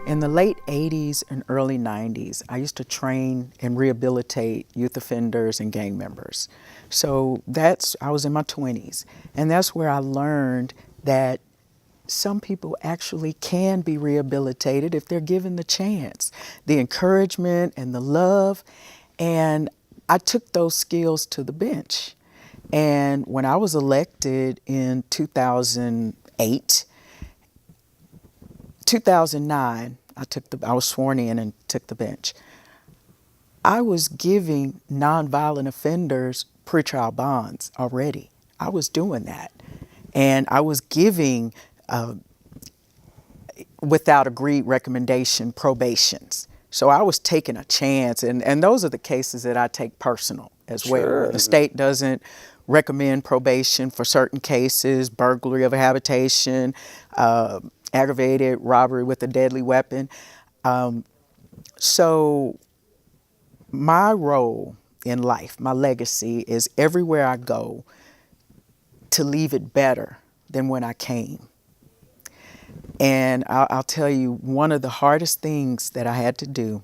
In the late 80s and early 90s, I used to train and rehabilitate youth offenders and gang members. So I was in my 20s, and that's where I learned that some people actually can be rehabilitated if they're given the chance, the encouragement and the love. And I took those skills to the bench. And when I was elected in 2009, I was sworn in and took the bench. I was giving nonviolent offenders pretrial bonds already. I was doing that. And I was giving, without agreed recommendation, probations. So I was taking a chance, and those are the cases that I take personal as well. The state doesn't recommend probation for certain cases, burglary of a habitation, aggravated robbery with a deadly weapon. So my role in life, my legacy, is everywhere I go to leave it better than when I came. And I'll tell you, one of the hardest things that I had to do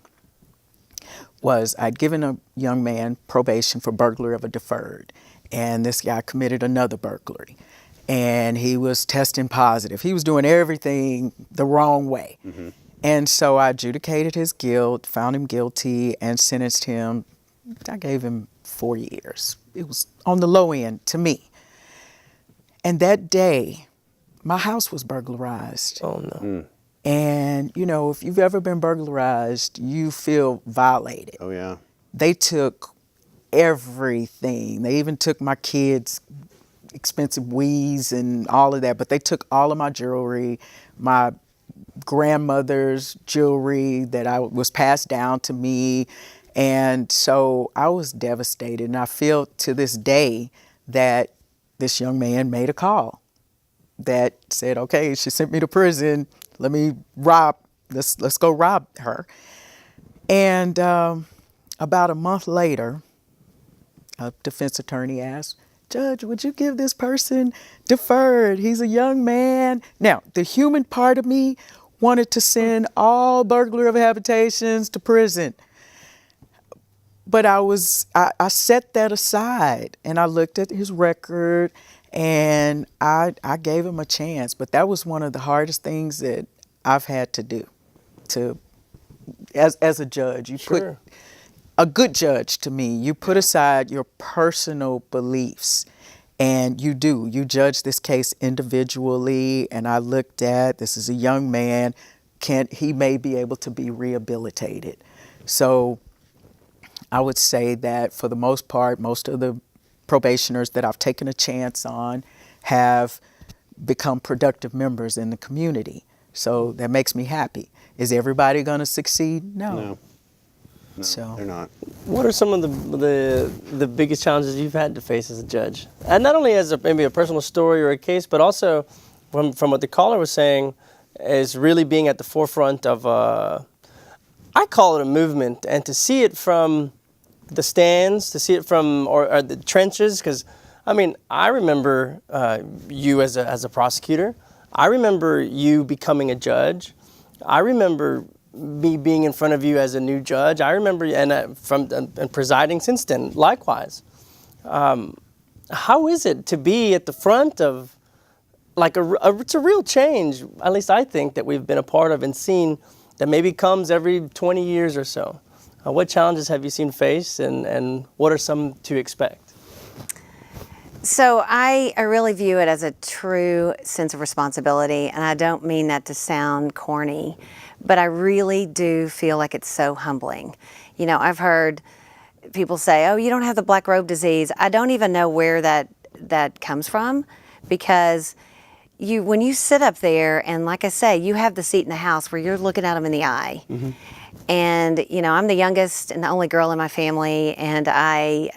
was I'd given a young man probation for burglary of a deferred, and this guy committed another burglary, and he was testing positive. He was doing everything the wrong way. Mm-hmm. And so I adjudicated his guilt, found him guilty, and sentenced him. I gave him 4 years. It was on the low end to me. And that day, my house was burglarized. Oh, no. Mm. And, you know, if you've ever been burglarized, you feel violated. Oh, yeah. They took everything. They even took my kids' expensive Wiis and all of that, but they took all of my jewelry, my grandmother's jewelry that was passed down to me. And so I was devastated. And I feel to this day that this young man made a call that said, okay, she sent me to prison. Let's go rob her. And about a month later, a defense attorney asked, Judge, would you give this person deferred? He's a young man. Now, the human part of me wanted to send all burglary of habitations to prison. But I set that aside, and I looked at his record, and I gave him a chance. But that was one of the hardest things that I've had to do as a judge. You put a good judge to me, you put aside your personal beliefs, and you judge this case individually. And I looked at, this is a young man, he may be able to be rehabilitated. So I would say that for the most part, most of the probationers that I've taken a chance on have become productive members in the community. So that makes me happy. Is everybody going to succeed? No, so they're not. What are some of the biggest challenges you've had to face as a judge? And not only as maybe a personal story or a case, but also from what the caller was saying, is really being at the forefront of I call it a movement, and to see it from the stands, to see it from or the trenches, because I mean, I remember you as a prosecutor. I remember you becoming a judge. I remember me being in front of you as a new judge. I remember and presiding since then. Likewise, how is it to be at the front of like it's a real change? At least I think that we've been a part of and seen that maybe comes every 20 years or so. What challenges have you seen faced, and what are some to expect? So I really view it as a true sense of responsibility, and I don't mean that to sound corny, but I really do feel like it's so humbling. You know, I've heard people say, oh, you don't have the black robe disease. I don't even know where that comes from, because when you sit up there, and like I say, you have the seat in the house where you're looking at them in the eye. Mm-hmm. And, you know, I'm the youngest and the only girl in my family, and I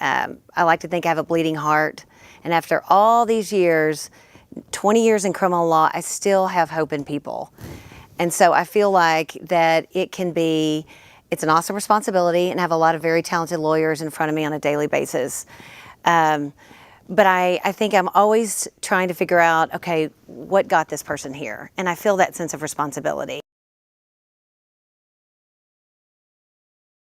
like to think I have a bleeding heart. And after all these years, 20 years in criminal law, I still have hope in people. And so I feel like that it's an awesome responsibility, and I have a lot of very talented lawyers in front of me on a daily basis. But I think I'm always trying to figure out, okay, what got this person here? And I feel that sense of responsibility.